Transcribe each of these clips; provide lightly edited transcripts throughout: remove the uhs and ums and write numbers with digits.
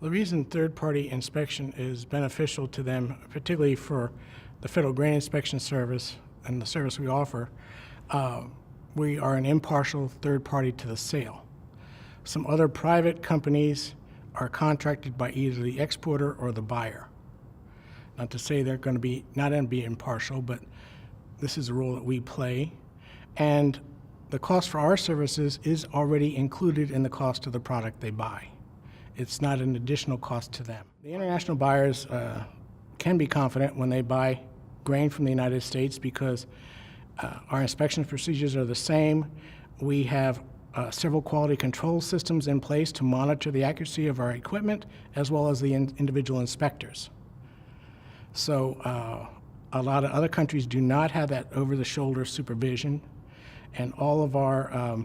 The reason third-party inspection is beneficial to them, particularly for the Federal Grain Inspection Service and the service we offer, we are an impartial third party to the sale. Some other private companies are contracted by either the exporter or the buyer. Not to say they're going to be not going to be impartial, but this is a role that we play. And the cost for our services is already included in the cost of the product they buy. It's not an additional cost to them. The international buyers can be confident when they buy grain from the United States because our inspection procedures are the same. We have several quality control systems in place to monitor the accuracy of our equipment as well as the individual inspectors. So a lot of other countries do not have that over-the-shoulder supervision, and all of our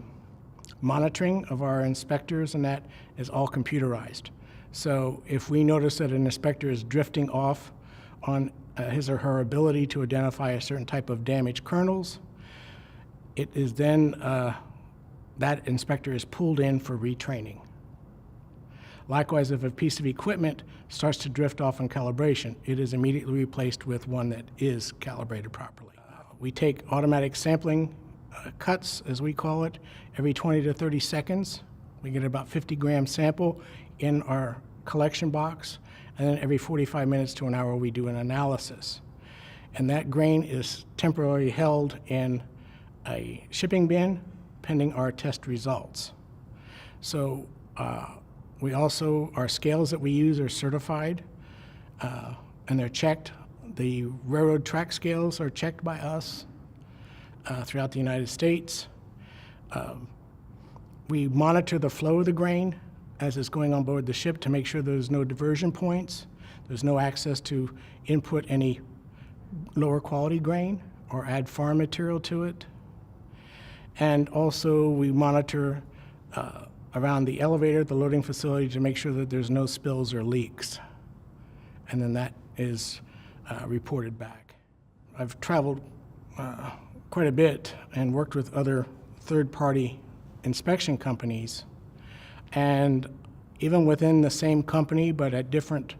monitoring of our inspectors and that is all computerized. So if we notice that an inspector is drifting off on his or her ability to identify a certain type of damaged kernels, it is then that inspector is pulled in for retraining. Likewise, if a piece of equipment starts to drift off in calibration, it is immediately replaced with one that is calibrated properly. We take automatic sampling cuts, as we call it, every 20 to 30 seconds. We get about 50-gram sample in our collection box, and then every 45 minutes to an hour we do an analysis. And that grain is temporarily held in a shipping bin pending our test results. So we also, our scales that we use are certified and they're checked. The railroad track scales are checked by us throughout the United States. We monitor the flow of the grain as it's going on board the ship to make sure there's no diversion points, there's no access to input any lower quality grain or add farm material to it. And also we monitor around the elevator, the loading facility, to make sure that there's no spills or leaks. And then that is reported back. I've traveled quite a bit and worked with other third-party inspection companies. And even within the same company, but at different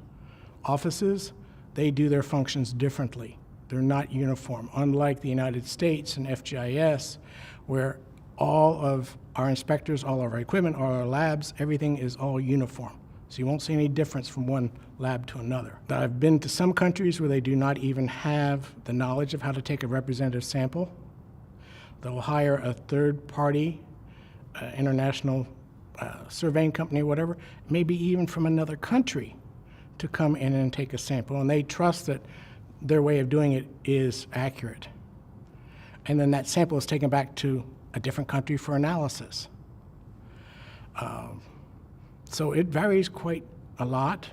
offices, they do their functions differently. They're not uniform, unlike the United States and FGIS, where all of our inspectors, all of our equipment, all our labs, everything is all uniform. So you won't see any difference from one lab to another. I've been to some countries where they do not even have the knowledge of how to take a representative sample. They'll hire a third-party international surveying company or whatever, maybe even from another country, to come in and take a sample. And they trust that their way of doing it is accurate. And then that sample is taken back to a different country for analysis. So it varies quite a lot.